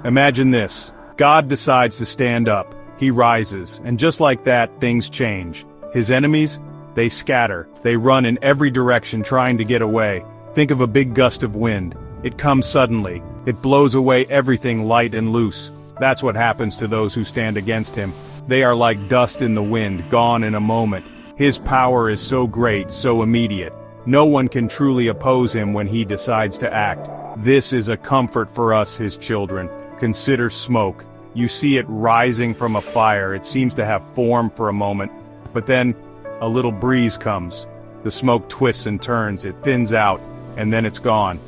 Imagine this. God decides to stand up. He rises, and just like that, things change. His enemies, they scatter. They run in every direction trying to get away. Think of a big gust of wind. It comes suddenly. It blows away everything light and loose. That's what happens to those who stand against him. They are like dust in the wind, gone in a moment. His power is so great, so immediate. No one can truly oppose him when he decides to act. This is a comfort for us, his children. Consider smoke. You see it rising from a fire. It seems to have form for a moment. But then, a little breeze comes. The smoke twists and turns, it thins out, and then it's gone.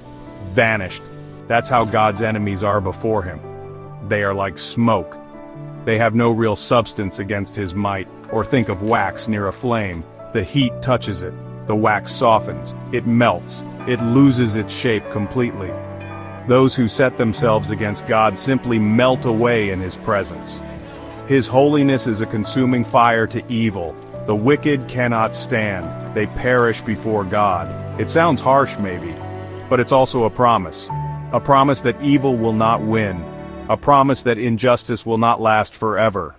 Vanished. That's how God's enemies are before him. They are like smoke. They have no real substance against his might. Or think of wax near a flame. The heat touches it. The wax softens. It melts. It loses its shape completely. Those who set themselves against God simply melt away in his presence. His holiness is a consuming fire to evil. The wicked cannot stand. They perish before God. It sounds harsh maybe, but it's also a promise. A promise that evil will not win. A promise that injustice will not last forever.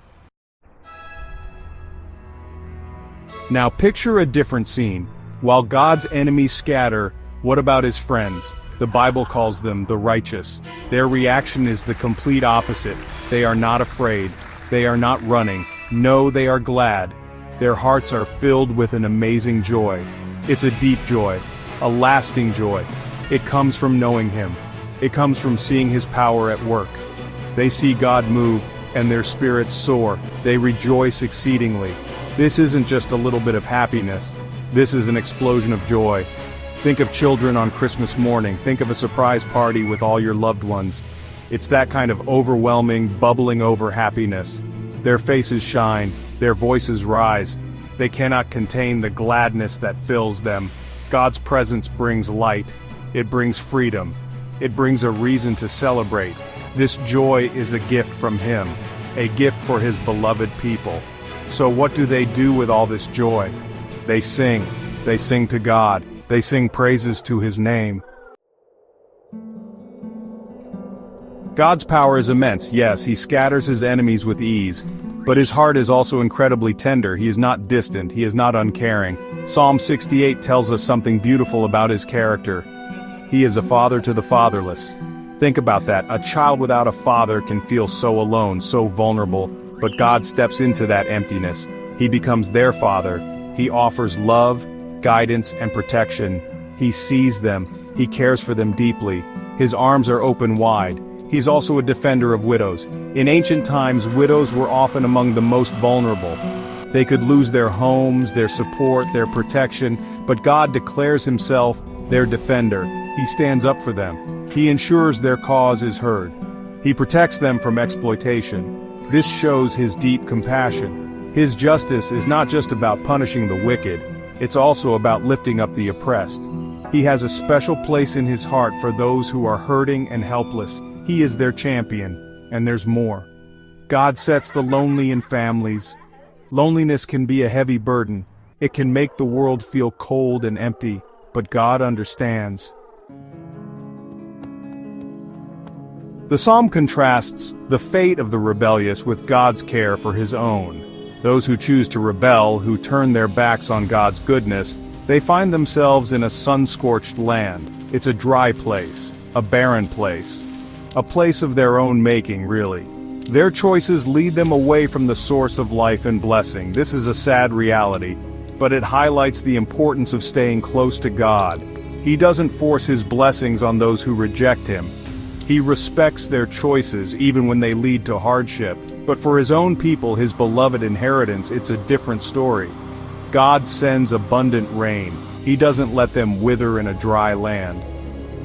Now picture a different scene. While God's enemies scatter, what about his friends? The Bible calls them the righteous. Their reaction is the complete opposite. They are not afraid. They are not running. No, they are glad. Their hearts are filled with an amazing joy. It's a deep joy, a lasting joy. It comes from knowing him. It comes from seeing his power at work. They see God move, and their spirits soar. They rejoice exceedingly. This isn't just a little bit of happiness. This is an explosion of joy. Think of children on Christmas morning. Think of a surprise party with all your loved ones. It's that kind of overwhelming, bubbling over happiness. Their faces shine. Their voices rise. They cannot contain the gladness that fills them. God's presence brings light. It brings freedom. It brings a reason to celebrate. This joy is a gift from him, a gift for his beloved people. So what do they do with all this joy? They sing. They sing to God. They sing praises to his name. God's power is immense. Yes, he scatters his enemies with ease. But his heart is also incredibly tender. He is not distant. He is not uncaring. Psalm 68 tells us something beautiful about his character. He is a father to the fatherless. Think about that. A child without a father can feel so alone, so vulnerable. But God steps into that emptiness. He becomes their father. He offers love, guidance, and protection. He sees them. He cares for them deeply. His arms are open wide. He's also a defender of widows. In ancient times, widows were often among the most vulnerable. They could lose their homes, their support, their protection, but God declares himself their defender. He stands up for them. He ensures their cause is heard. He protects them from exploitation. This shows his deep compassion. His justice is not just about punishing the wicked. It's also about lifting up the oppressed. He has a special place in his heart for those who are hurting and helpless. He is their champion, and there's more. God sets the lonely in families. Loneliness can be a heavy burden. It can make the world feel cold and empty, but God understands. The psalm contrasts the fate of the rebellious with God's care for his own. Those who choose to rebel, who turn their backs on God's goodness, they find themselves in a sun-scorched land. It's a dry place, a barren place, a place of their own making, really. Their choices lead them away from the source of life and blessing. This is a sad reality, but it highlights the importance of staying close to God. He doesn't force his blessings on those who reject him. He respects their choices even when they lead to hardship. But for his own people, his beloved inheritance, it's a different story. God sends abundant rain. He doesn't let them wither in a dry land.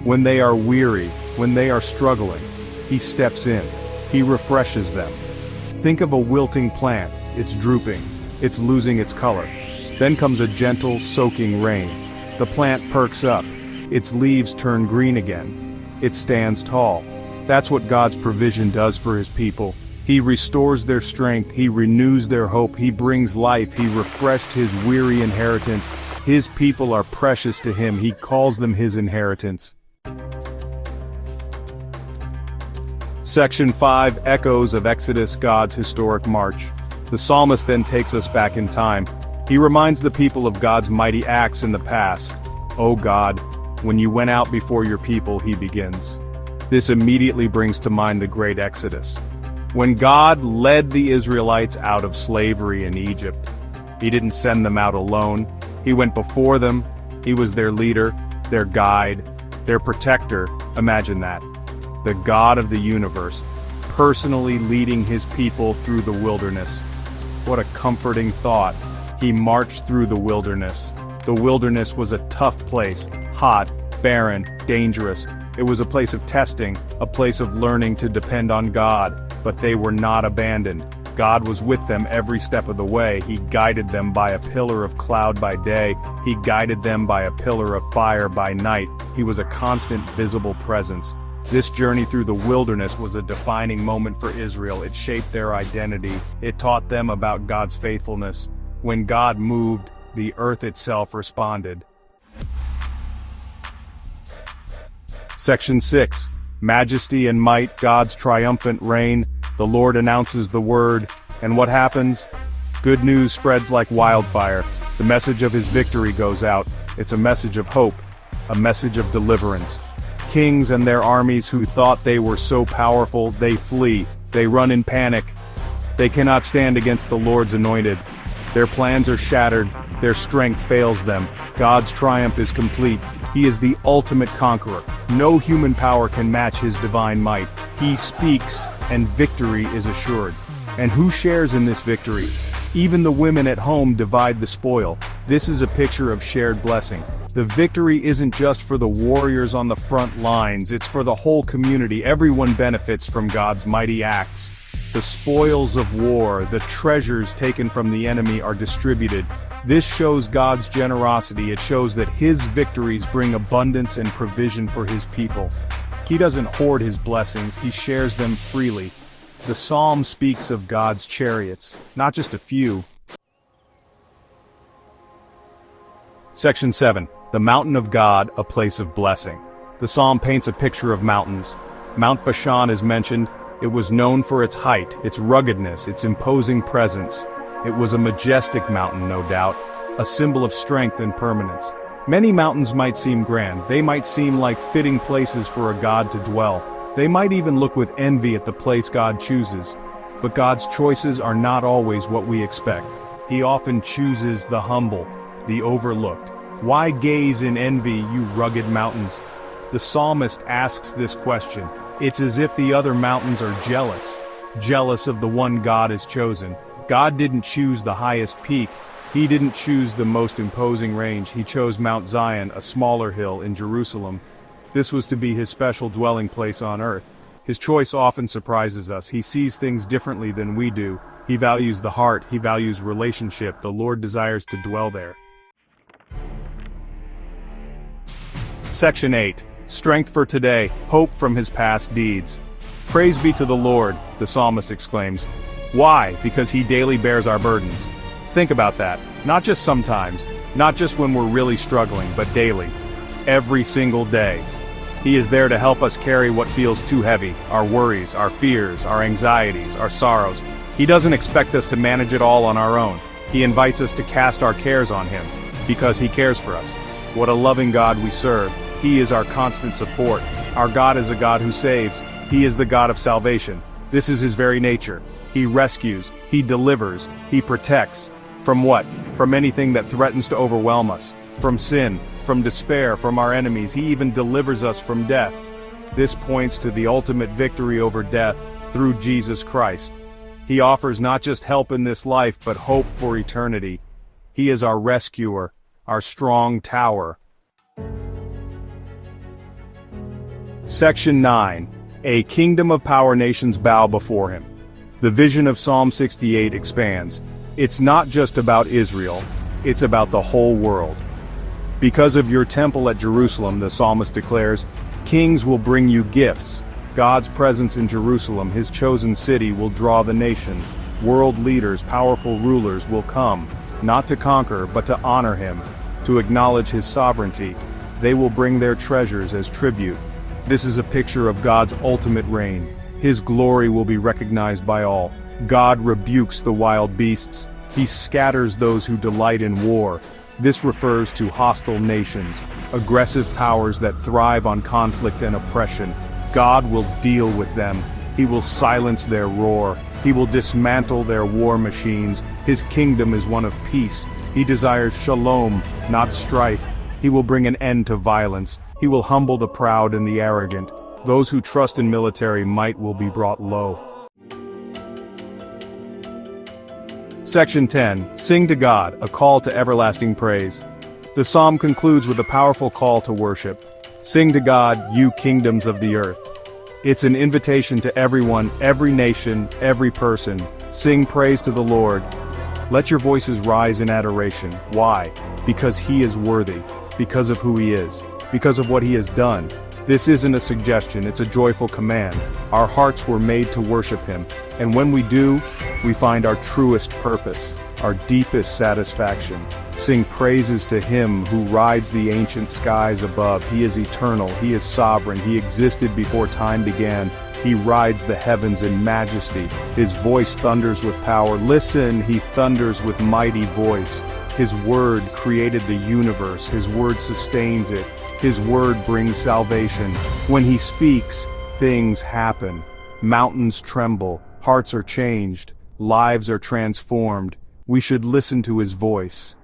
When they are weary, when they are struggling, he steps in. He refreshes them. Think of a wilting plant. It's drooping. It's losing its color. Then comes a gentle, soaking rain. The plant perks up. Its leaves turn green again. It stands tall. That's what God's provision does for his people. He restores their strength. He renews their hope. He brings life. He refreshed his weary inheritance. His people are precious to him. He calls them his inheritance. Section 5, Echoes of Exodus, God's historic march. The psalmist then takes us back in time. He reminds the people of God's mighty acts in the past. "O God, when you went out before your people," he begins. This immediately brings to mind the great Exodus. When God led the Israelites out of slavery in Egypt, he didn't send them out alone. He went before them. He was their leader, their guide, their protector. Imagine that. The God of the universe, personally leading his people through the wilderness. What a comforting thought. He marched through the wilderness. The wilderness was a tough place, hot, barren, dangerous. It was a place of testing, a place of learning to depend on God, but they were not abandoned. God was with them every step of the way. He guided them by a pillar of cloud by day. He guided them by a pillar of fire by night. He was a constant visible presence. This journey through the wilderness was a defining moment for Israel. It shaped their identity. It taught them about God's faithfulness. When God moved, the earth itself responded. Section 6. Majesty and might, God's triumphant reign. The Lord announces the word, and what happens? Good news spreads like wildfire. The message of his victory goes out. It's a message of hope, a message of deliverance. Kings and their armies who thought they were so powerful, they flee, they run in panic. They cannot stand against the Lord's anointed. Their plans are shattered, their strength fails them. God's triumph is complete. He is the ultimate conqueror. No human power can match his divine might. He speaks, and victory is assured. And who shares in this victory? Even the women at home divide the spoil. This is a picture of shared blessing. The victory isn't just for the warriors on the front lines, it's for the whole community. Everyone benefits from God's mighty acts. The spoils of war, the treasures taken from the enemy are distributed. This shows God's generosity. It shows that his victories bring abundance and provision for his people. He doesn't hoard his blessings, he shares them freely. The psalm speaks of God's chariots, not just a few. Section 7. The Mountain of God, a place of blessing. The psalm paints a picture of mountains. Mount Bashan is mentioned. It was known for its height, its ruggedness, its imposing presence. It was a majestic mountain, no doubt, a symbol of strength and permanence. Many mountains might seem grand. They might seem like fitting places for a God to dwell. They might even look with envy at the place God chooses. But God's choices are not always what we expect. He often chooses the humble, the overlooked. Why gaze in envy, you rugged mountains? The psalmist asks this question. It's as if the other mountains are jealous of the one God has chosen. God didn't choose the highest peak. He didn't choose the most imposing range. He chose Mount Zion, a smaller hill in Jerusalem. This was to be his special dwelling place on earth. His choice often surprises us. He sees things differently than we do. He values the heart. He values relationship. The Lord desires to dwell there. Section 8. Strength for today, hope from his past deeds. Praise be to the Lord, the psalmist exclaims. Why? Because he daily bears our burdens. Think about that. Not just sometimes, not just when we're really struggling, but daily. Every single day. He is there to help us carry what feels too heavy, our worries, our fears, our anxieties, our sorrows. He doesn't expect us to manage it all on our own. He invites us to cast our cares on him, because he cares for us. What a loving God we serve. He is our constant support. Our God is a God who saves. He is the God of salvation. This is his very nature. He rescues, he delivers, he protects. From what? From anything that threatens to overwhelm us. From sin, from despair, from our enemies. He even delivers us from death. This points to the ultimate victory over death through Jesus Christ. He offers not just help in this life, but hope for eternity. He is our rescuer, our strong tower. Section 9. A kingdom of power nations bow before him. The vision of Psalm 68 expands. It's not just about Israel, it's about the whole world. Because of your temple at Jerusalem, the psalmist declares, kings will bring you gifts. God's presence in Jerusalem, his chosen city, will draw the nations. World leaders, powerful rulers will come, not to conquer, but to honor him, to acknowledge his sovereignty. They will bring their treasures as tribute. This is a picture of God's ultimate reign. His glory will be recognized by all. God rebukes the wild beasts. He scatters those who delight in war. This refers to hostile nations, aggressive powers that thrive on conflict and oppression. God will deal with them. He will silence their roar. He will dismantle their war machines. His kingdom is one of peace. He desires shalom, not strife. He will bring an end to violence. He will humble the proud and the arrogant. Those who trust in military might will be brought low. Section 10. Sing to God, a call to everlasting praise. The psalm concludes with a powerful call to worship. Sing to God, you kingdoms of the earth. It's an invitation to everyone, every nation, every person. Sing praise to the Lord. Let your voices rise in adoration. Why? Because He is worthy. Because of who He is. Because of what He has done. This isn't a suggestion, it's a joyful command. Our hearts were made to worship Him, and when we do, we find our truest purpose, our deepest satisfaction. Sing praises to Him who rides the ancient skies above. He is eternal, He is sovereign, He existed before time began. He rides the heavens in majesty. His voice thunders with power. Listen, He thunders with mighty voice. His word created the universe. His word sustains it. His word brings salvation. When He speaks, things happen. Mountains tremble, hearts are changed, lives are transformed. We should listen to His voice.